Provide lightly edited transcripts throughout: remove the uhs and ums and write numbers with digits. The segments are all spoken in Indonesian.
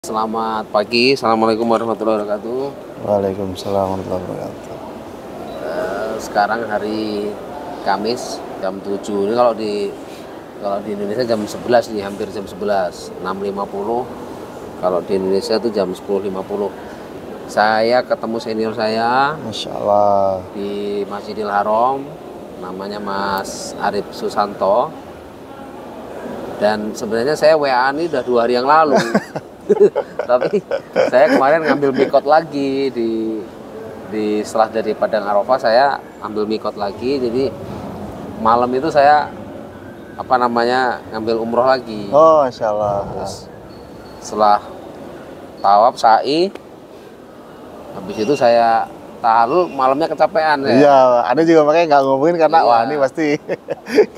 Selamat pagi, Assalamualaikum warahmatullahi wabarakatuh. Waalaikumsalam warahmatullahi wabarakatuh. Sekarang hari Kamis jam 7. Ini kalau di Indonesia jam 11 nih, hampir jam 11, 6.50. Kalau di Indonesia itu jam 10.50. Saya ketemu senior saya Masya Allah. di Masjidil Haram, namanya Mas Arif Susanto. Dan sebenarnya saya WA ini udah 2 hari yang lalu. Tapi saya kemarin ngambil mikot lagi di setelah dari Padang Arafah, saya ambil mikot lagi. Jadi malam itu saya ngambil umroh lagi. Oh, Masya Allah. Terus setelah tawaf sa'i, habis itu saya tahalul, malamnya kecapean ya. Iya, ada juga makanya nggak ngomongin karena Iya. wah ini pasti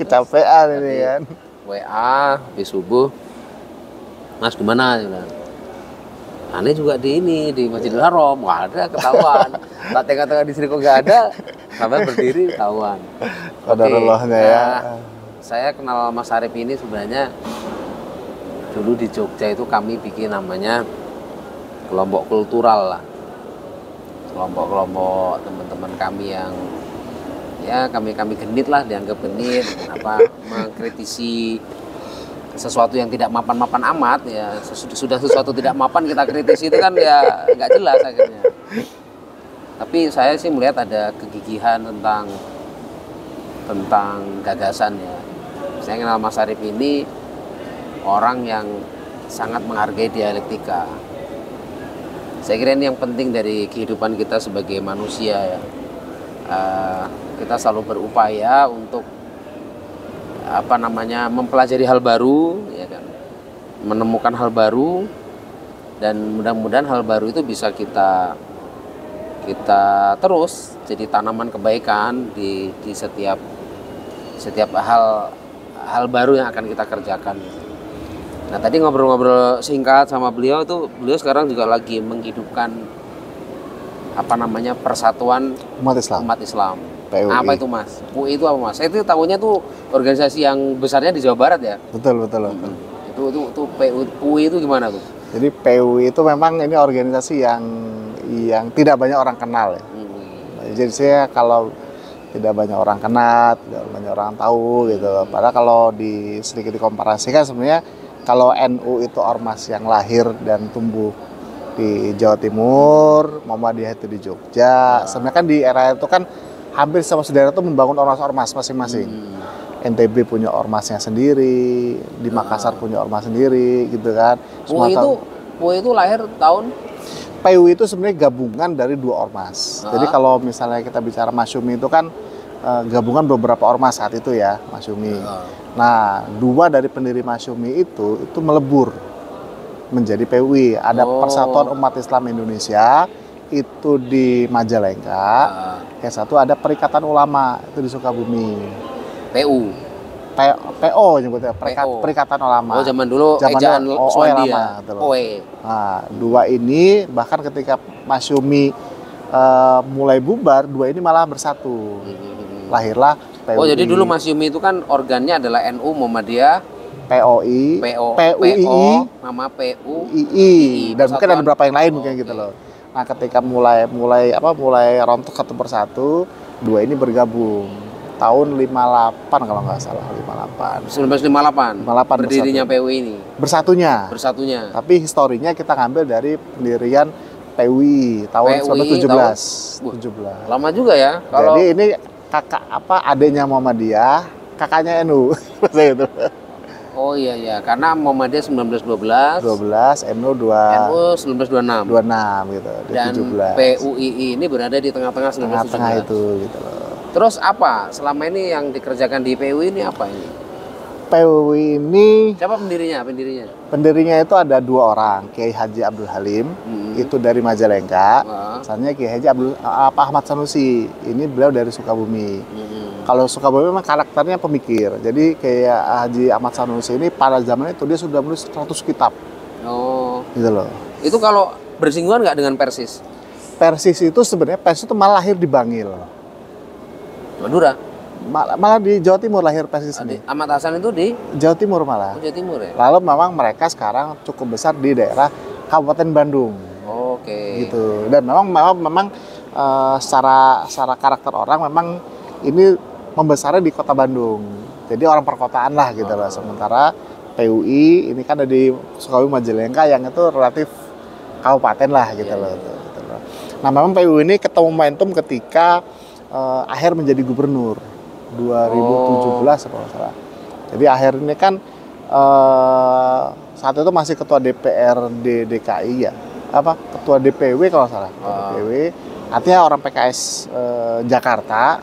kecapean ini kan. WA habis subuh, Mas gimana? Dia bilang, aneh juga di Masjidil Haram, nggak ada, ketahuan. Tak tengah-tengah di sini kok nggak ada, sampai berdiri ketahuan. Qadarallahnya ya. Saya kenal Mas Arif ini sebenarnya dulu di Jogja itu kami bikin namanya kelompok kultural lah. Kelompok-kelompok teman-teman kami yang ya kami genit lah, dianggap genit, mengkritisi sesuatu yang tidak mapan-mapan amat ya. Sudah sesuatu tidak mapan kita kritisi itu kan ya nggak jelas akhirnya. Tapi saya sih melihat ada kegigihan tentang gagasan ya. Saya kenal Mas Arif ini orang yang sangat menghargai dialektika. Saya kira ini yang penting dari kehidupan kita sebagai manusia ya. Kita selalu berupaya untuk mempelajari hal baru ya kan, menemukan hal baru, dan mudah-mudahan hal baru itu bisa kita terus jadi tanaman kebaikan di setiap hal baru yang akan kita kerjakan. Nah, tadi ngobrol-ngobrol singkat sama beliau sekarang juga lagi menghidupkan persatuan umat Islam. PUI. Apa itu Mas? PUI itu apa Mas? Saya itu tahunya tuh organisasi yang besarnya di Jawa Barat ya. Betul. Itu PUI itu gimana tuh? Jadi PUI itu memang ini organisasi yang tidak banyak orang kenal ya. Jadi saya kalau tidak banyak orang kenal, tidak banyak orang tahu gitu. Padahal kalau sedikit dikomparasikan sebenarnya kalau NU itu ormas yang lahir dan tumbuh di Jawa Timur, Muhammadiyah itu di Jogja. Sebenarnya kan di era itu kan hampir sama saudara itu membangun ormas-ormas masing-masing. NTB punya ormasnya sendiri, di Makassar punya ormas sendiri, gitu kan. PUI itu lahir tahun? PUI itu sebenarnya gabungan dari 2 ormas. Jadi kalau misalnya kita bicara Masyumi itu kan gabungan beberapa ormas saat itu ya, Masyumi. Nah, 2 dari pendiri Masyumi itu melebur menjadi PUI. Ada Persatuan Umat Islam Indonesia itu di Majalengka, yang satu ada Perikatan Ulama itu di Sukabumi. PO nyebutnya, Perikatan Ulama. Oh, zaman dulu ejaan Swandia. Nah, 2 ini bahkan ketika Masyumi mulai bubar, 2 ini malah bersatu. Lahirlah PUI. Oh, jadi dulu Masyumi itu kan organnya adalah NU, Muhammadiyah, POI, PUII, nama PUII, dan mungkin ada beberapa yang lain mungkin gitu loh. Nah, ketika mulai rontok satu persatu, 2 ini bergabung tahun 58 kalau nggak salah, 1958 berdirinya bersatu. PUI ini. Bersatunya. Tapi historinya kita ngambil dari pendirian PUI tahun 1917. Lama juga ya. Jadi ini adiknya Muhammadiyah, kakaknya NU. Itu. Oh iya, karena Muhammadiyah 1912, NU 1926 gitu, di dan 17. PUII ini berada di tengah-tengah 1917. Tengah itu gitu loh. Terus apa selama ini yang dikerjakan di PUI ini apa ini? PUI ini Siapa pendirinya? Pendirinya itu ada 2 orang, Kiai Haji Abdul Halim, itu dari Majalengka. Misalnya Kiai Haji Ahmad Sanusi, ini beliau dari Sukabumi. Kalau Sukabumi memang karakternya pemikir. Jadi kayak Haji Ahmad Sanusi ini pada zaman itu dia sudah menulis 100 kitab. Oh. Gitu loh. Itu kalau bersinggungan nggak dengan Persis? Persis itu sebenarnya Persis itu malah lahir di Bangil. Madura. Malah di Jawa Timur lahir Persis ini. Ahmad Hasan itu di Jawa Timur malah. Jawa Timur ya. Lalu memang mereka sekarang cukup besar di daerah Kabupaten Bandung. Oke. Gitu. Dan memang secara karakter orang memang ini membesarnya di Kota Bandung. Jadi orang perkotaan lah gitu loh. Sementara PUI ini kan ada di Sukabumi Majalengka yang itu relatif kabupaten lah gitu loh. Gitu loh. Nah memang PUI ini ketemu momentum ketika Aher menjadi gubernur 2017 kalau nggak salah. Jadi Aher ini kan saat itu masih ketua DPRD DKI ya, ketua DPW kalau nggak salah, DPW. Artinya orang PKS Jakarta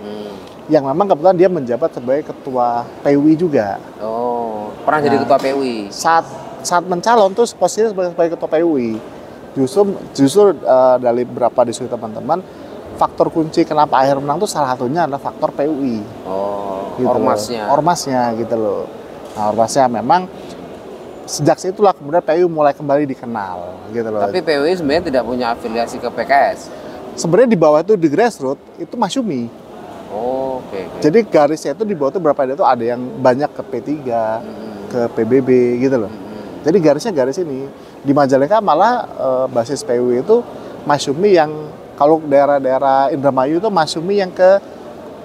yang memang kebetulan dia menjabat sebagai ketua PUI juga. Oh, pernah jadi ketua PUI. Saat mencalon tuh posisinya sebagai ketua PUI. Justru dari beberapa diskusi teman-teman, faktor kunci kenapa Aher menang tuh salah satunya adalah faktor PUI. Oh, gitu ormasnya gitu loh. Nah, ormasnya memang sejak situlah kemudian PUI mulai kembali dikenal gitu loh. Tapi PUI sebenarnya tidak punya afiliasi ke PKS. Sebenarnya di bawah itu di grassroots itu Masyumi. Oh, oke. Jadi garisnya itu di bawah itu berapa itu ada yang banyak ke P3, ke PBB gitu loh. Jadi garisnya garis ini. Di Majalengka malah basis PUI itu Masyumi yang kalau daerah-daerah Indramayu itu Masyumi yang ke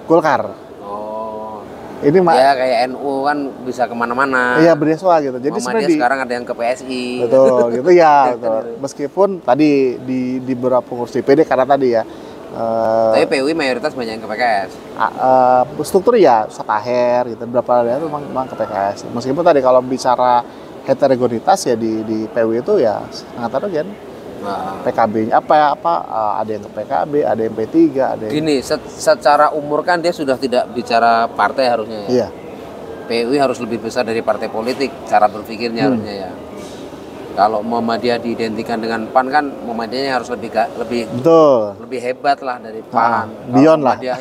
Golkar. Oh. Ini ya kayak NU kan bisa kemana-mana. Iya bereswa gitu. Jadi sebenarnya sekarang ada yang ke PSI. Betul gitu ya. Betul. Meskipun tadi di beberapa kursi PD karena tadi ya. Tapi PUI mayoritas banyak yang ke PKS. Struktur ya Aher gitu. Beberapa daerah itu memang ke PKS. Meskipun tadi kalau bicara heterogenitas ya di PUI itu ya sangat heterogen. PKB ada yang ke PKB, ada yang P3, ada yang... Gini, secara umur kan dia sudah tidak bicara partai harusnya ya. Iya. PUI harus lebih besar dari partai politik cara berpikirnya harusnya ya. Kalau Muhammadiyah diidentikan dengan PAN kan Muhammadiyahnya harus lebih betul. Lebih hebat lah dari PAN. Beyond lah. Ya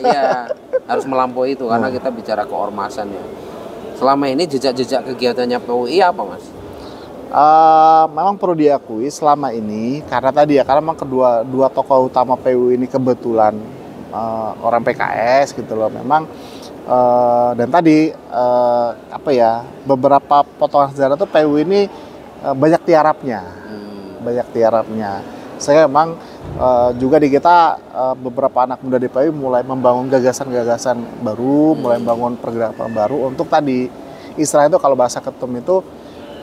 harus melampaui itu karena kita bicara keormasan ya. Selama ini jejak-jejak kegiatannya PUI apa, Mas? Memang perlu diakui selama ini karena tadi ya karena memang dua tokoh utama PUI ini kebetulan orang PKS gitu loh memang dan tadi beberapa potongan sejarah tuh PUI ini banyak tiarapnya saya memang juga di kita beberapa anak muda di PUI mulai membangun gagasan-gagasan baru mulai membangun pergerakan baru untuk tadi istilah itu kalau bahasa ketum itu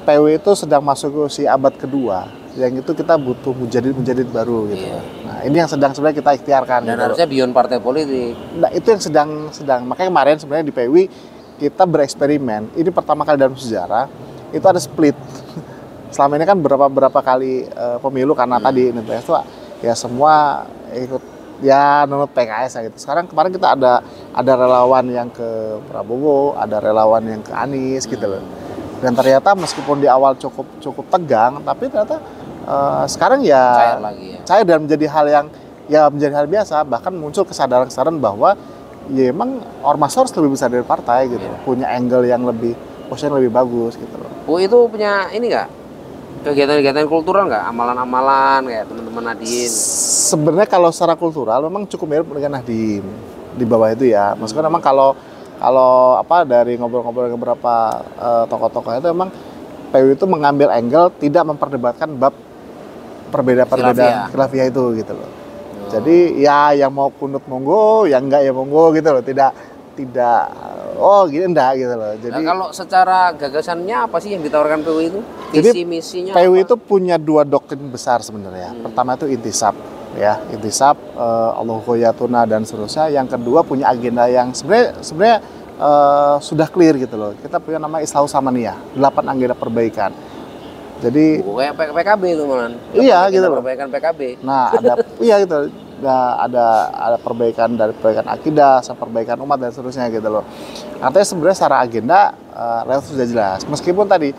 PUI itu sedang masuk ke usia abad kedua, yang itu kita butuh mujadid baru gitu. Iya. Nah ini yang sedang sebenarnya kita ikhtiarkan. Dan gitu harusnya beyond partai politik. Nah itu yang sedang makanya kemarin sebenarnya di PUI kita bereksperimen. Ini pertama kali dalam sejarah itu ada split. Selama ini kan berapa kali pemilu karena tadi NPS itu ya semua ikut ya nurut PKS gitu. Sekarang kemarin kita ada relawan yang ke Prabowo, ada relawan yang ke Anies gitu loh. Dan ternyata meskipun di awal cukup tegang, tapi ternyata sekarang ya cair dan menjadi hal biasa. Bahkan muncul kesadaran bahwa ya emang ormas harus lebih besar dari partai gitu, punya angle yang posisinya lebih bagus gitu loh. Bu itu punya ini nggak kegiatan-kegiatan kultural nggak, amalan-amalan kayak teman-teman Nahdien? Sebenarnya kalau secara kultural memang cukup mirip dengan Nahdien di bawah itu ya. Maksudnya memang kalau dari ngobrol-ngobrol dengan beberapa tokoh-tokoh itu emang PUI itu mengambil angle tidak memperdebatkan bab perbedaan khilafiyah itu gitu loh. Jadi ya yang mau kunut monggo, yang enggak ya monggo gitu loh. Tidak gini enggak gitu loh. Jadi kalau secara gagasannya apa sih yang ditawarkan PUI itu? Visi misinya PUI itu punya dua doktrin besar sebenarnya. Pertama itu intisab. Intisab, Allahu Khoyatuna dan seterusnya. Yang kedua punya agenda yang sebenarnya sudah clear gitu loh. Kita punya nama Islahu Samaniyah, 8 agenda perbaikan. Jadi kayak PKB itu malah. Iya gitu loh. Perbaikan PKB. Nah, iya gitu. Ada perbaikan dari perbaikan akidah, perbaikan umat dan seterusnya gitu loh. Artinya sebenarnya secara agenda relatif sudah jelas. Meskipun tadi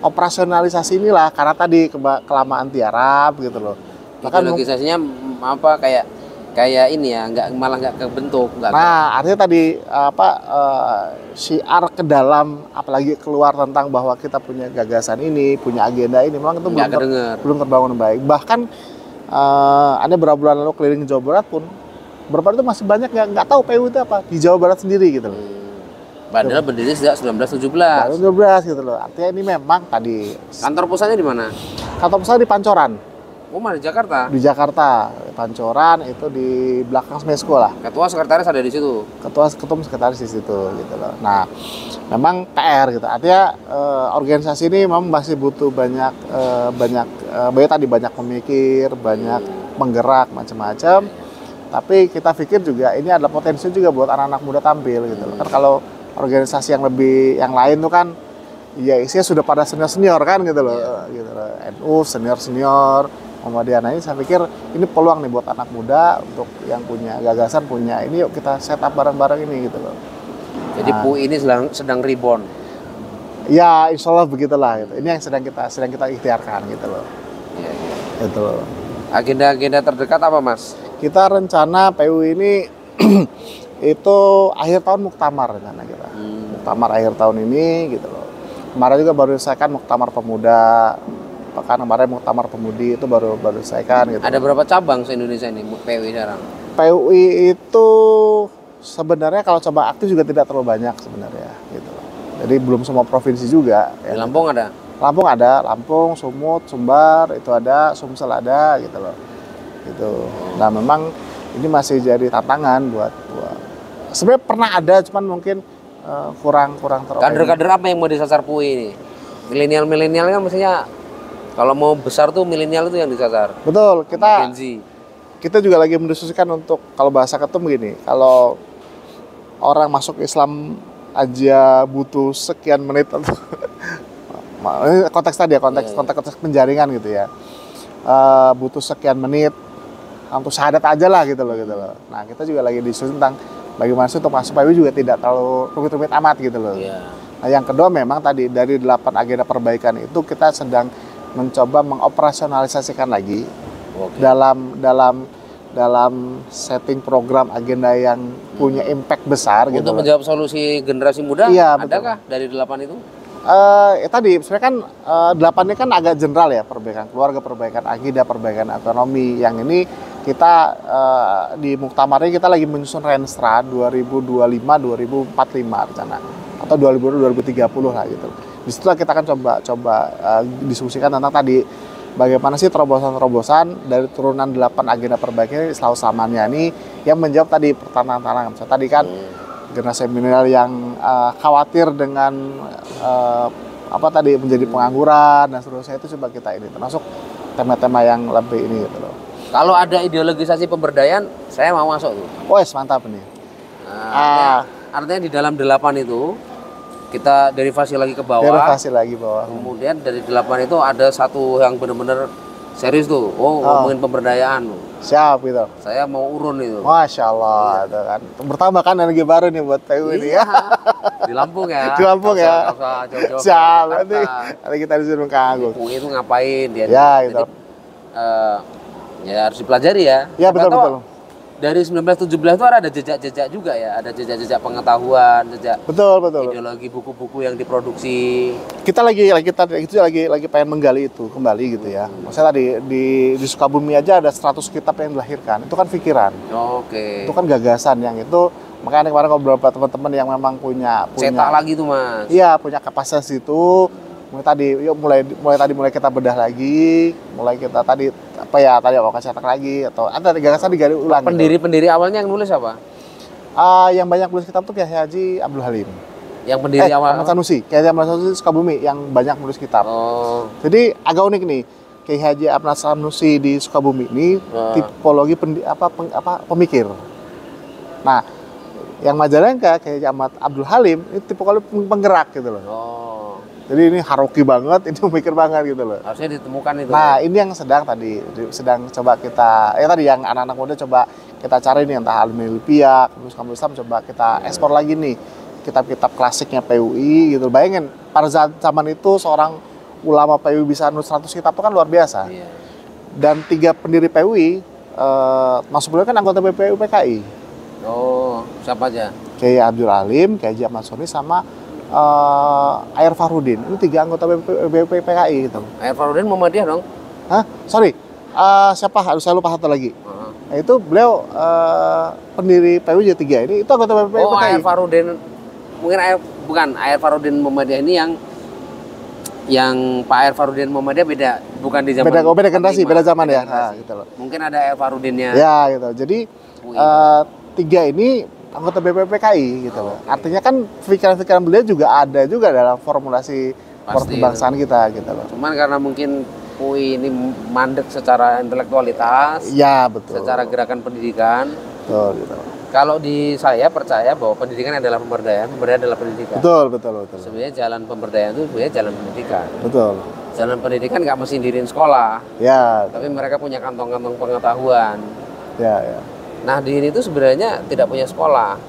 operasionalisasi inilah karena tadi kelamaan tiarap gitu loh. Ideologisasinya apa kayak ini ya, malah nggak kebentuk. Nah, artinya tadi syiar ke dalam, apalagi keluar tentang bahwa kita punya gagasan ini, punya agenda ini, memang itu belum terbangun baik. Bahkan ada beberapa bulan lalu keliling Jawa Barat pun, beberapa itu masih banyak yang nggak tahu PUI itu apa di Jawa Barat sendiri gitu loh. Padahal berdiri sejak 1917. Baru 12 gitu loh. Artinya ini memang tadi Kantor pusatnya di mana? kantor pusat di Pancoran. Oh, mana di Jakarta? Di Jakarta, Pancoran itu di belakang Smesco lah. Ketua sekretaris ada di situ. Ketum sekretaris di situ gitu loh. Nah, memang PR gitu. Artinya organisasi ini memang masih butuh banyak banyak pemikir, banyak penggerak macam-macam. Tapi kita pikir juga ini adalah potensi juga buat anak-anak muda tampil gitu loh. Kan kalau organisasi yang lain tuh kan ya isinya sudah pada senior kan gitu loh, gitu loh. NU senior Muhammadiyah. Nah, ini saya pikir ini peluang nih buat anak muda untuk yang punya gagasan, punya ini, yuk kita set up bareng-bareng ini gitu loh. Jadi PUI ini sedang reborn. Ya, insya Allah begitulah gitu. Ini yang sedang kita ikhtiarkan gitu loh. Iya. Gitu loh. Agenda-agenda terdekat apa, Mas? Kita rencana PUI ini itu akhir tahun muktamar rencana kita. Muktamar akhir tahun ini gitu loh. Kemarin juga baru selesaikan muktamar pemuda. Pekan kemarin muktamar pemudi itu baru selesaikan gitu. Ada berapa cabang se-Indonesia ini PUI sekarang? PUI itu sebenarnya kalau coba aktif juga tidak terlalu banyak sebenarnya gitu loh. Jadi belum semua provinsi juga. Di Lampung ada? Lampung ada, Lampung, Sumut, Sumbar itu ada, Sumsel ada gitu loh. Gitu. Nah, memang ini masih jadi tantangan buat sebenarnya pernah ada, cuman mungkin kurang terlalu. Kader-kader apa yang mau disasar PUI ini? Milenial kan mestinya kalau mau besar tuh milenial itu yang disasar. Betul, Gen Z. kita juga lagi mendiskusikan untuk kalau bahasa ketum gini, kalau orang masuk Islam aja butuh sekian menit atau konteks tadi ya, konteks penjaringan gitu ya. Butuh sekian menit untuk syahadat aja lah gitu loh. Nah, kita juga lagi diskusi tentang bagaimana sih untuk masuk PUI juga tidak terlalu rumit-rumit amat gitu loh. Nah, yang kedua memang tadi dari 8 agenda perbaikan itu kita sedang mencoba mengoperasionalisasikan lagi dalam setting program agenda yang punya impact besar gitu. Untuk menjawab solusi generasi muda, iya, adakah dari 8 itu? Tadi sebenarnya kan 8 ini kan agak general ya, perbaikan keluarga, perbaikan akidah, perbaikan ekonomi. Yang ini kita di muktamarnya kita lagi menyusun Renstra 2025-2045 rencana atau 2030 lah gitu. Disitulah kita akan coba diskusikan tentang tadi bagaimana sih terobosan-terobosan dari turunan 8 agenda perbaikan selama-lamanya ini yang menjawab tadi tantangan-tantangan. Misalnya tadi kan generasi milenial yang khawatir dengan menjadi pengangguran dan seterusnya, itu coba kita ini termasuk tema-tema yang lebih ini gitu loh. Kalau ada ideologisasi pemberdayaan, saya mau masuk tuh. Wes, mantap nih. Artinya di dalam 8 itu kita derivasi lagi ke bawah. Kemudian dari 8 itu ada satu yang benar-benar serius tuh. Ngomongin pemberdayaan. Siap gitu. Saya mau urun itu. Masya Allah, itu kan. Bertambah kan energi baru nih buat PUI ini ya. Di Lampung ya. Di Lampung ya. Jauh-jauh. Siap, nanti kita disuruh Kang Agus. PUI itu ngapain dia? Ya, gitu. Ya harus dipelajari ya. Ya, betul. Dari 1917 itu ada jejak-jejak juga ya, ada jejak-jejak pengetahuan, betul ideologi buku-buku yang diproduksi. Kita lagi pengen menggali itu kembali gitu ya. Maksudnya tadi di Sukabumi aja ada 100 kitab yang dilahirkan. Itu kan pikiran. Oke. Itu kan gagasan yang itu. Makanya kemarin kalau beberapa teman-teman yang memang punya cetak lagi tuh, Mas. Iya, punya kapasitas itu. Mulai kita bedah lagi, mulai kita tadi mau cetak lagi atau ada gagasan digali ulang. Pendiri awalnya yang nulis apa? Yang banyak nulis kitab tuh Kiai Haji Abdul Halim. Yang pendiri awal Ahmad Sanusi, Kiai Haji Ahmad Sanusi Sukabumi yang banyak nulis kitab. Jadi agak unik nih. Kiai Haji Ahmad Sanusi di Sukabumi ini tipologi pemikir. Nah, yang Majalengka Kiai Haji Ahmad Abdul Halim ini tipologi penggerak gitu loh. Jadi ini haroki banget, ini mikir banget gitu loh. Harusnya ditemukan itu. Nah, ini yang sedang coba kita, tadi yang anak-anak muda coba kita cari nih, entah Alimul Piak, Kamus Islam, coba kita ekspor lagi nih kitab-kitab klasiknya PUI gitu. Bayangin, pada zaman itu seorang ulama PUI bisa nulis 100 kitab itu kan luar biasa. Iya. Dan 3 pendiri PUI, masuk beliau kan anggota BPU PKI. Siapa aja? Kiai Abdul Halim, Kiai Haji Ahmad Sanusi sama Air Farudin. Ini 3 anggota BPPKI gitu. Air Farudin Muhammadiyah dong? Sorry. Siapa? Saya lupa satu lagi. Nah, itu beliau pendiri PUI 3 ini itu anggota BPPKI. Air Farudin mungkin bukan Air Farudin Muhammadiyah ini yang Pak Air Farudin Muhammadiyah beda, bukan di zaman beda generasi, beda zaman ya. Nah, gitu loh. Mungkin ada Air Farudinnya. Ya gitu. Jadi tiga ini anggota BPPKI gitu loh. Artinya kan pikiran-pikiran beliau juga ada juga dalam formulasi kebangsaan kita gitu loh. Cuman karena mungkin UI ini mandek secara intelektualitas, ya betul. Secara gerakan pendidikan, betul gitu. Kalau saya percaya bahwa pendidikan adalah pemberdayaan adalah pendidikan. Betul. Sebenarnya jalan pemberdayaan itu sebenarnya jalan pendidikan. Betul. Jalan pendidikan nggak mesti diriin sekolah. Ya. Tapi mereka punya kantong-kantong pengetahuan. Ya. Nahdien itu sebenarnya tidak punya sekolah,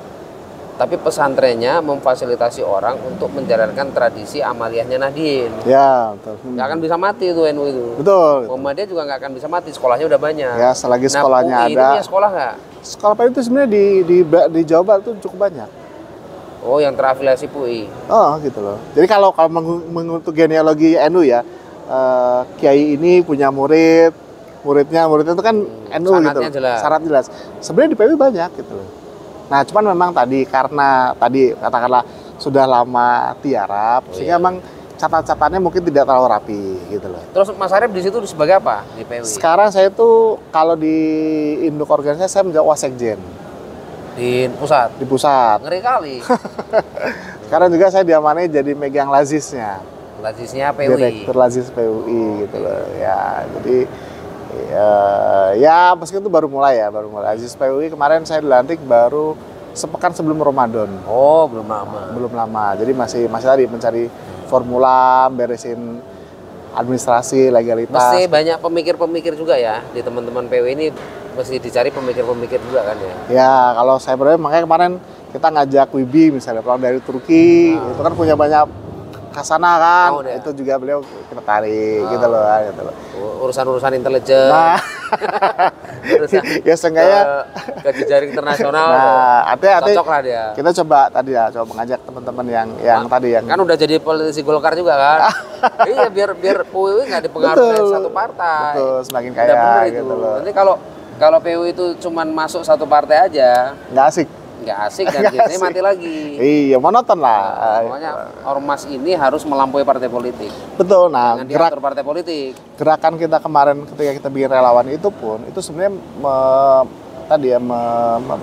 tapi pesantrennya memfasilitasi orang untuk menjalankan tradisi amaliyahnya Nahdien. Ya, betul. Nggak akan bisa mati itu NU itu. Betul. Muhammadiyah juga nggak akan bisa mati, sekolahnya udah banyak. Ya, selagi sekolahnya UI ada. Ini punya sekolah nggak? Sekolah PAI itu sebenarnya di Jawa Barat itu cukup banyak. Oh, yang terafiliasi PUI. Oh, gitu loh. Jadi kalau mengutuk genealogi NU ya, kiai ini punya muridnya itu kan NU gitu. Syarat jelas. Sebenarnya di PAI banyak gitu loh. Nah, cuman memang karena katakanlah sudah lama tiarap, sehingga memang catatan-catatannya mungkin tidak terlalu rapi gitu loh. Terus Mas Arif di situ sebagai apa di PUI? Sekarang saya tuh kalau di induk organisasi saya menjadi wasekjen. Di pusat? Di pusat. Ngeri kali. Sekarang juga saya diamanai jadi megang lazisnya. Lazisnya PUI? Direktur lazis PUI gitu loh. Ya, jadi ya meskipun itu baru mulai. Lazis PUI kemarin saya dilantik baru sepekan sebelum Ramadan. Oh, belum lama. Belum lama. Jadi masih tadi mencari formula, beresin administrasi, legalitas. Mesti banyak pemikir-pemikir juga ya di teman-teman PUI ini, mesti dicari pemikir-pemikir juga kan ya. Ya, kalau saya berarti makanya kemarin kita ngajak Wibi misalnya pulang dari Turki, itu kan punya banyak kasana kan, itu juga beliau kita tarik gitu loh. Urusan-urusan intelijen. Nah, ya seenggaknya ke jejaring internasional. Nah, cocok lah dia. Kita coba mengajak teman-teman yang tadi yang kan udah jadi politisi Golkar juga kan. Iya, biar PUI nggak dipengaruhi satu partai. Betul, semakin kaya gitu loh. Nanti kalau PUI itu cuman masuk satu partai aja, nggak asik dan biasanya mati lagi. Iya, monoton lah. Makanya ormas ini harus melampaui partai politik. Betul. Nah, diatur partai politik. Gerakan kita kemarin ketika kita bikin relawan itu pun itu sebenarnya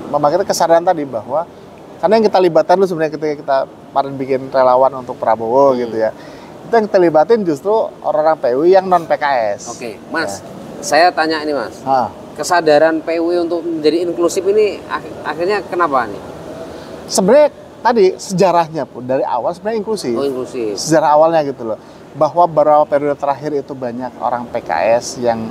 membangkitkan kesadaran tadi bahwa karena yang kita libatkan itu sebenarnya ketika kita kemarin bikin relawan untuk Prabowo gitu ya. Itu yang kita libatin justru orang-orang PUI yang non PKS. Oke, Mas. Saya tanya ini, Mas. Kesadaran PUI untuk menjadi inklusif ini akhirnya kenapa nih? Sebenarnya tadi sejarahnya pun dari awal sebenarnya inklusif. Oh, inklusif. Sejarah awalnya gitu loh. Bahwa beberapa periode terakhir itu banyak orang PKS yang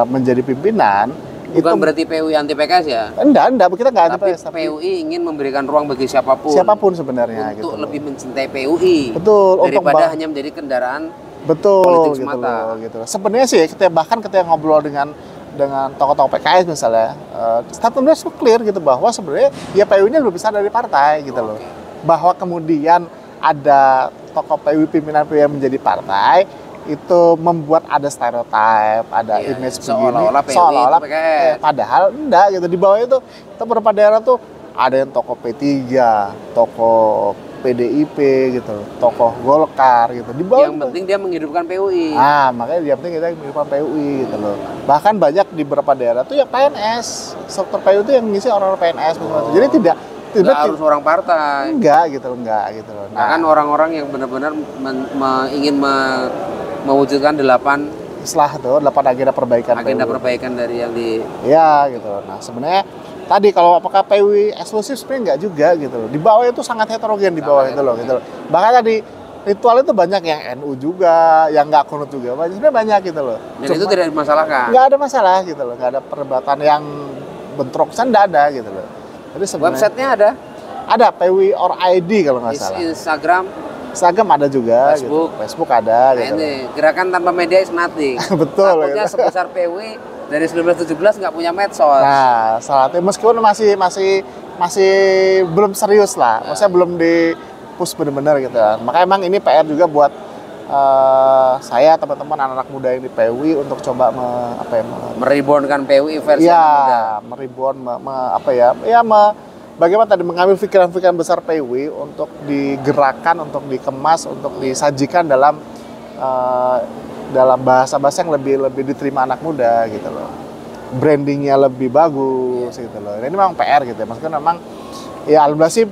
menjadi pimpinan. Bukan berarti PUI anti PKS ya? Enggak, kita nggak anti PKS. Tapi PUI ingin memberikan ruang bagi siapapun. Siapapun sebenarnya untuk gitu lebih mencintai PUI. Betul. Daripada hanya menjadi kendaraan politik gitu semata. Gitu. Sebenarnya sih bahkan ketika ngobrol dengan tokoh-tokoh PKS misalnya, statementnya clear gitu bahwa sebenarnya ya PUI-nya lebih besar dari partai gitu loh. Bahwa kemudian ada tokoh PUI, pimpinan PUI yang menjadi partai, itu membuat ada stereotip, ada image begini, seolah-olah padahal enggak gitu. Di bawah itu beberapa daerah tuh ada yang tokoh P3, tokoh PDIP gitu, tokoh Golkar gitu. Di bawah yang penting dia menghidupkan PUI. Makanya dia penting kita menghidupkan PUI gitu loh. Bahkan banyak di beberapa daerah tuh ya PNS, struktur PUI itu yang ngisi orang-orang PNS. Jadi tidak harus orang partai. Enggak gitu loh. Nah, kan orang-orang yang benar-benar ingin mewujudkan 8 agenda perbaikan. Agenda perbaikan dari yang di. Ya gitu. Nah sebenarnya tadi kalau apakah PUI eksklusif sebenarnya enggak juga gitu loh. Di bawah itu sangat heterogen di bawah itu loh gitu loh. Bahkan tadi ritual itu banyak yang NU juga, yang nggak kunut juga, sebenarnya banyak gitu loh. Dan itu tidak dimasalahkan. Nggak ada masalah gitu loh, nggak ada perdebatan yang bentrok, nggak ada gitu loh. Jadi websitenya ada? Ada PUI or ID kalau nggak salah. Instagram ada juga. Facebook ada. Nah gitu. Ini gerakan tanpa media is nothing. Betul. Takutnya gitu. Sebesar PUI dari 1917 nggak punya medsos. Nah, salah satu meskipun masih belum serius lah, maksudnya belum di push benar-benar gitu. Makanya emang ini PR juga buat saya, teman-teman anak-anak muda yang di PUI untuk coba merebornkan PUI versi muda. Mereborn, bagaimana tadi mengambil pikiran-pikiran besar PW untuk digerakkan, untuk dikemas, untuk disajikan dalam bahasa-bahasa yang lebih diterima anak muda gitu loh. Brandingnya lebih bagus gitu loh. Ini memang PR gitu ya. Maksudnya memang ya alhamdulillah sih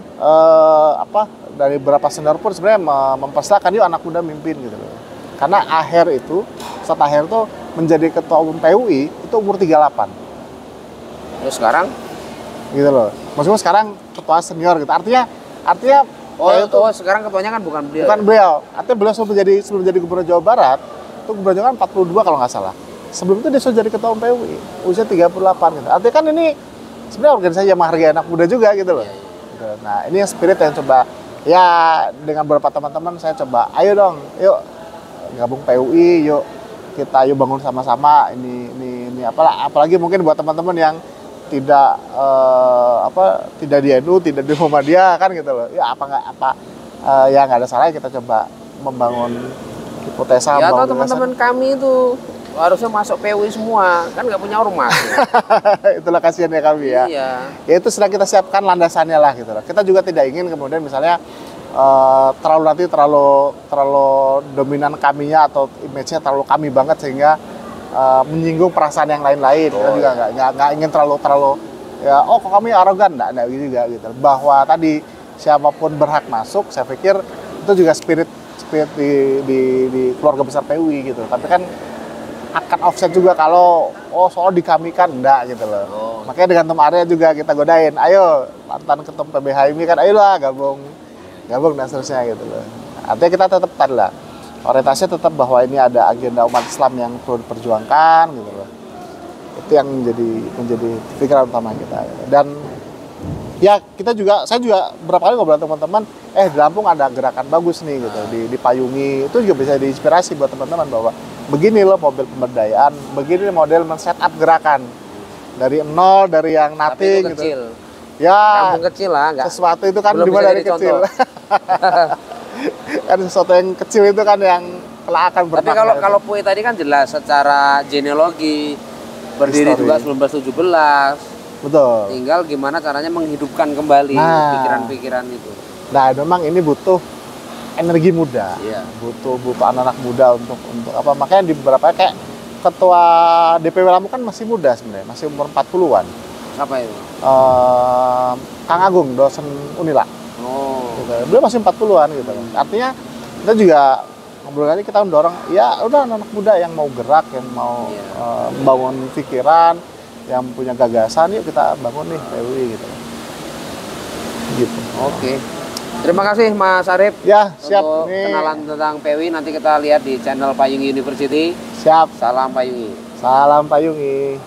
dari beberapa senior pun sebenarnya mempersilahkan yuk anak muda mimpin gitu loh. Karena saat akhir tuh menjadi ketua umum PUI itu umur 38. Terus sekarang? Gitu loh. Maksudnya sekarang ketua senior gitu. Artinya sekarang ketuanya kan bukan beliau. Bukan beliau. Artinya beliau sebelum jadi gubernur Jawa Barat, itu gubernur Jawa Barat 42 kalau nggak salah. Sebelum itu dia sudah jadi ketua umum PUI, usia 38 gitu. Artinya kan ini sebenarnya organisasi yang menghargai anak muda juga gitu loh. Gitu. Nah, ini yang spirit yang coba ya dengan beberapa teman-teman saya coba, ayo dong, yuk gabung PUI, yuk kita bangun sama-sama ini apalagi mungkin buat teman-teman yang tidak tidak di NU, tidak di Muhammadiyah kan gitu loh. Ya ya nggak ada salahnya kita coba membangun hipotesa. Ya atau teman-teman kami itu harusnya masuk PUI semua, kan nggak punya ormas. Itulah kasihannya kami ya. Iya. Ya itu sedang kita siapkan landasannya lah gitu loh. Kita juga tidak ingin kemudian misalnya terlalu dominan kaminya atau image-nya terlalu kami banget sehingga menyinggung perasaan yang lain-lain. Kita juga nggak ingin terlalu ya kok kami arogan, nggak gitu juga gitu. Bahwa tadi siapapun berhak masuk, saya pikir itu juga spirit di keluarga besar PUI gitu. Tapi kan akan offset juga kalau soal dikamikan enggak gitu loh. Makanya dengan Tom Arya juga kita godain, ayo mantan ketum PBH ini kan ayolah gabung dan seterusnya gitu loh. Artinya kita tetap tadi lah orientasinya tetap bahwa ini ada agenda umat Islam yang perlu diperjuangkan gitu loh. Itu yang menjadi pikiran utama kita gitu. Dan ya saya juga berapa kali ngobrol teman-teman, di Lampung ada gerakan bagus nih gitu di Payungi. Itu juga bisa diinspirasi buat teman-teman bahwa begini loh model pemberdayaan, begini model men-setup gerakan dari nol, dari yang nothing itu kecil. Gitu. Ya, kampung kecil lah, enggak. Sesuatu itu kan dimulai dari kecil. Kan sesuatu yang kecil itu kan yang kelak akan bermakna. Tapi kalau PUI tadi kan jelas secara genealogi berdiri juga 1917. Betul. Tinggal gimana caranya menghidupkan kembali pikiran-pikiran itu. Nah, memang ini butuh energi muda. Iya. Butuh anak-anak muda untuk apa? Makanya di beberapa kayak ketua DPW Lampung kan masih muda sebenarnya, masih umur 40-an. Siapa itu? Kang Agung, dosen Unila. Gitu. Beliau masih 40-an gitu. Artinya kita juga ngobrol kali kita mendorong ya udah anak muda yang mau gerak, yang mau membangun pikiran, yang punya gagasan, yuk kita bangun nih PUI gitu. Gitu. Oke. Terima kasih Mas Arif. Ya, siap. Untuk kenalan tentang PUI nanti kita lihat di channel Payungi University. Siap. Salam Payungi. Salam Payungi.